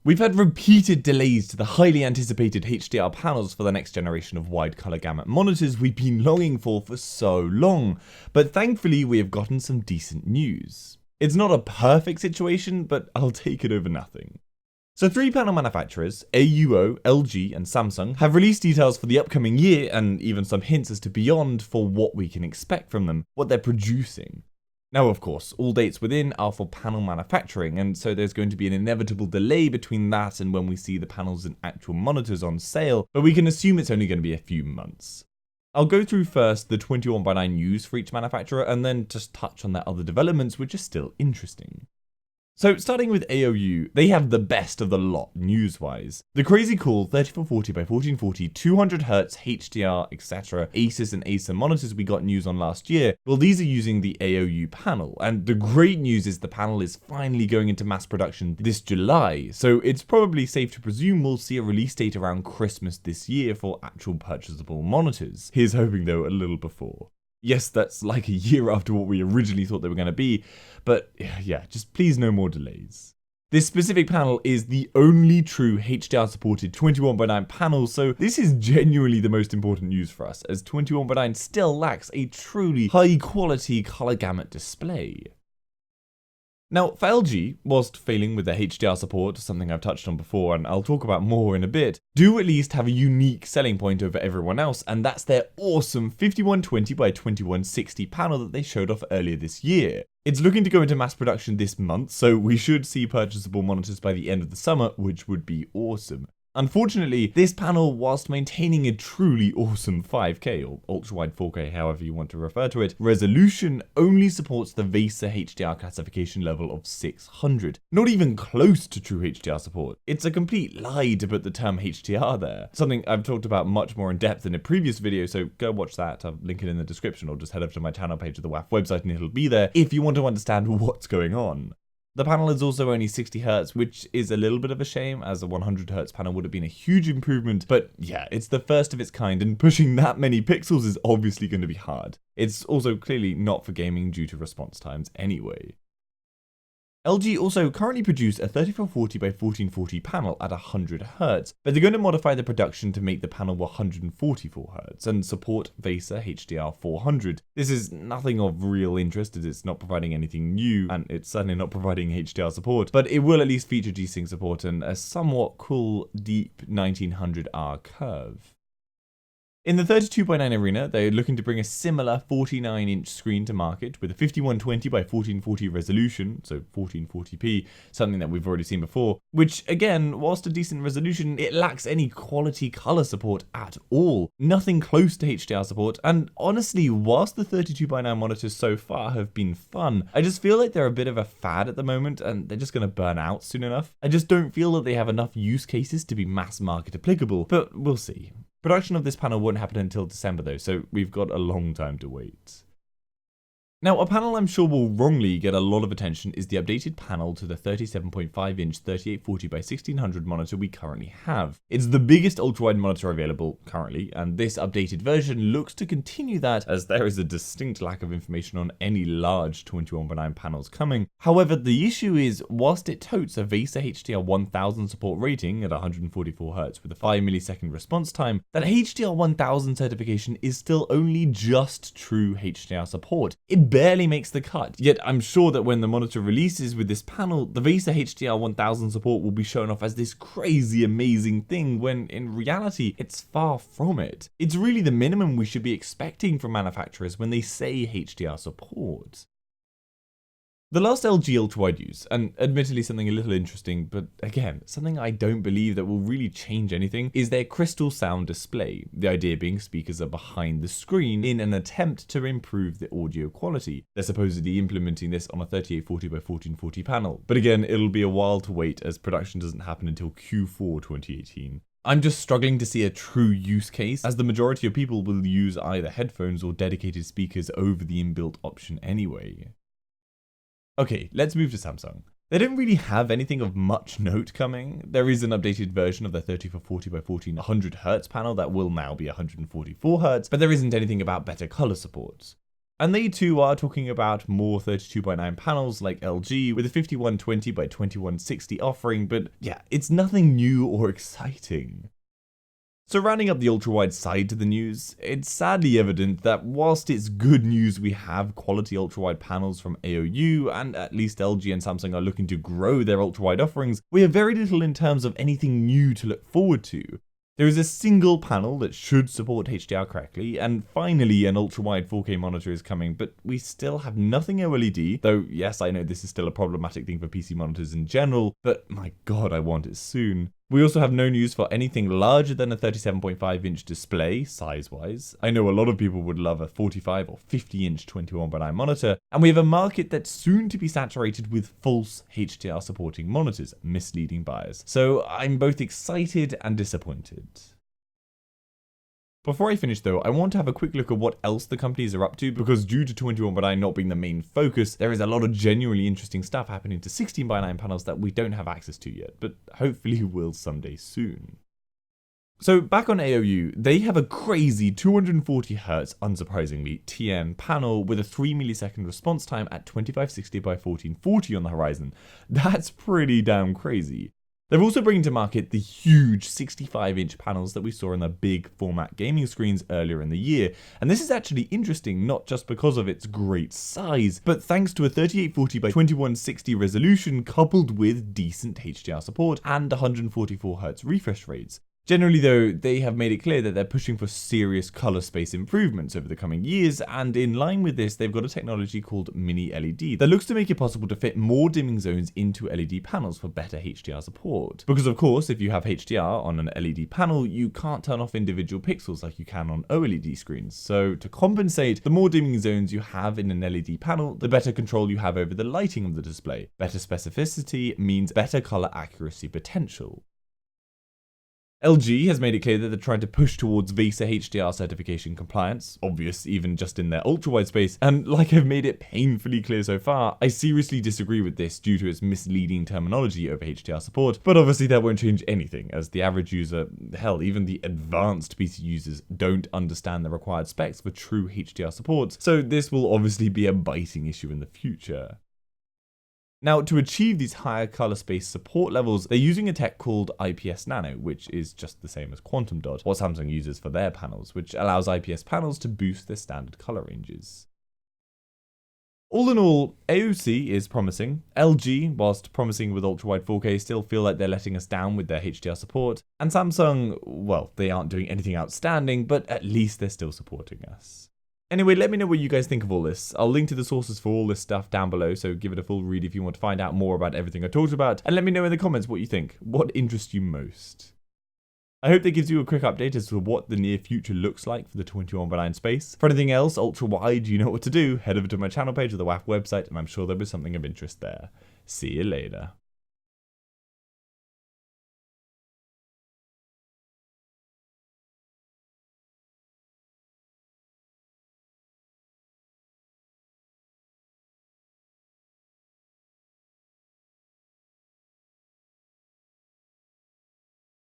We've had repeated delays to the highly anticipated HDR panels for the next generation of wide color gamut monitors we've been longing for so long, but thankfully we have gotten some decent news. It's not a perfect situation, but I'll take it over nothing. So 3 panel manufacturers, AUO, LG and Samsung, have released details for the upcoming year and even some hints as to beyond for what we can expect from them, what they're producing. Now of course, all dates within are for panel manufacturing, and so there's going to be an inevitable delay between that and when we see the panels and actual monitors on sale, but we can assume it's only going to be a few months. I'll go through first the 21:9 news for each manufacturer and then just touch on their other developments which are still interesting. So starting with AOU, they have the best of the lot news-wise. The crazy cool 3440x1440 200Hz HDR etc. Asus and Acer monitors we got news on last year, well these are using the AOU panel, and the great news is the panel is finally going into mass production this July, so it's probably safe to presume we'll see a release date around Christmas this year for actual purchasable monitors. Here's hoping though a little before. Yes, that's like a year after what we originally thought they were going to be, but yeah, just please no more delays. This specific panel is the only true HDR supported 21:9 panel, so this is genuinely the most important news for us, as 21:9 still lacks a truly high quality color gamut display. Now, for LG, whilst failing with their HDR support, something I've touched on before and I'll talk about more in a bit, do at least have a unique selling point over everyone else, and that's their awesome 5120x2160 panel that they showed off earlier this year. It's looking to go into mass production this month, so we should see purchasable monitors by the end of the summer, which would be awesome. Unfortunately, this panel, whilst maintaining a truly awesome 5K or ultra-wide 4K, however you want to refer to it, resolution only supports the VESA HDR classification level of 600. Not even close to true HDR support. It's a complete lie to put the term HDR there. Something I've talked about much more in depth in a previous video, so go watch that. I'll link it in the description, or just head over to my channel page of the WAF website and it'll be there if you want to understand what's going on. The panel is also only 60Hz, which is a little bit of a shame, as a 100Hz panel would have been a huge improvement, but yeah, it's the first of its kind, and pushing that many pixels is obviously going to be hard. It's also clearly not for gaming due to response times anyway. LG also currently produce a 3440x1440 panel at 100Hz, but they're going to modify the production to make the panel 144Hz and support VESA HDR 400. This is nothing of real interest as it's not providing anything new, and it's certainly not providing HDR support, but it will at least feature G-Sync support and a somewhat cool deep 1900R curve. In the 32:9 arena, they're looking to bring a similar 49-inch screen to market with a 5120x1440 resolution, so 1440p, something that we've already seen before, which again, whilst a decent resolution, it lacks any quality color support at all. Nothing close to HDR support, and honestly, whilst the 32:9 monitors so far have been fun, I just feel like they're a bit of a fad at the moment and they're just going to burn out soon enough. I just don't feel that they have enough use cases to be mass market applicable, but we'll see. Production of this panel won't happen until December though, so we've got a long time to wait. Now, a panel I'm sure will wrongly get a lot of attention is the updated panel to the 37.5-inch 3840x1600 monitor we currently have. It's the biggest ultra-wide monitor available currently, and this updated version looks to continue that, as there is a distinct lack of information on any large 21:9 panels coming. However, the issue is, whilst it totes a VESA HDR 1000 support rating at 144Hz with a 5 millisecond response time, that HDR 1000 certification is still only just true HDR support. It barely makes the cut, yet I'm sure that when the monitor releases with this panel, the VESA HDR 1000 support will be shown off as this crazy amazing thing, when in reality it's far from it. It's really the minimum we should be expecting from manufacturers when they say HDR support. The last LG ultra-wide use, and admittedly something a little interesting, but again, something I don't believe that will really change anything, is their crystal sound display. The idea being speakers are behind the screen in an attempt to improve the audio quality. They're supposedly implementing this on a 3840x1440 panel, but again, it'll be a while to wait as production doesn't happen until Q4 2018. I'm just struggling to see a true use case, as the majority of people will use either headphones or dedicated speakers over the inbuilt option anyway. Okay, let's move to Samsung. They don't really have anything of much note coming. There is an updated version of the 3440x1400Hz panel that will now be 144Hz, but there isn't anything about better color support. And they too are talking about more 32x9 panels like LG with a 5120 by 2160 offering, but yeah, it's nothing new or exciting. So rounding up the ultra-wide side to the news, it's sadly evident that whilst it's good news we have quality ultra-wide panels from AOU, and at least LG and Samsung are looking to grow their ultra-wide offerings, we have very little in terms of anything new to look forward to. There is a single panel that should support HDR correctly, and finally an ultra-wide 4K monitor is coming, but we still have nothing OLED, though yes, I know this is still a problematic thing for PC monitors in general, but my god, I want it soon. We also have no news for anything larger than a 37.5-inch display, size-wise. I know a lot of people would love a 45 or 50-inch 21x9 monitor, and we have a market that's soon to be saturated with false HDR supporting monitors, misleading buyers. So I'm both excited and disappointed. Before I finish though, I want to have a quick look at what else the companies are up to, because due to 21x9 not being the main focus, there is a lot of genuinely interesting stuff happening to 16x9 panels that we don't have access to yet, but hopefully will someday soon. So back on AOU, they have a crazy 240Hz, unsurprisingly, TN panel with a 3 millisecond response time at 2560 by 1440 on the horizon. That's pretty damn crazy. They're also bringing to market the huge 65-inch panels that we saw on the big format gaming screens earlier in the year, and this is actually interesting not just because of its great size, but thanks to a 3840 by 2160 resolution coupled with decent HDR support and 144Hz refresh rates. Generally though, they have made it clear that they're pushing for serious color space improvements over the coming years, and in line with this, they've got a technology called Mini LED that looks to make it possible to fit more dimming zones into LED panels for better HDR support. Because of course, if you have HDR on an LED panel, you can't turn off individual pixels like you can on OLED screens. So to compensate, the more dimming zones you have in an LED panel, the better control you have over the lighting of the display. Better specificity means better color accuracy potential. LG has made it clear that they're trying to push towards VESA HDR certification compliance, obvious even just in their ultra-wide space, and like I've made it painfully clear so far, I seriously disagree with this due to its misleading terminology over HDR support, but obviously that won't change anything, as the average user, hell, even the advanced PC users don't understand the required specs for true HDR support, so this will obviously be a biting issue in the future. Now, to achieve these higher color space support levels, they're using a tech called IPS Nano, which is just the same as Quantum Dot, what Samsung uses for their panels, which allows IPS panels to boost their standard color ranges. All in all, AOC is promising. LG, whilst promising with ultra-wide 4K, still feel like they're letting us down with their HDR support. And Samsung, well, they aren't doing anything outstanding, but at least they're still supporting us. Anyway, let me know what you guys think of all this. I'll link to the sources for all this stuff down below, so give it a full read if you want to find out more about everything I talked about, and let me know in the comments what you think. What interests you most? I hope that gives you a quick update as to what the near future looks like for the 21x9 space. For anything else ultra-wide, you know what to do. Head over to my channel page or the WAF website, and I'm sure there'll be something of interest there. See you later.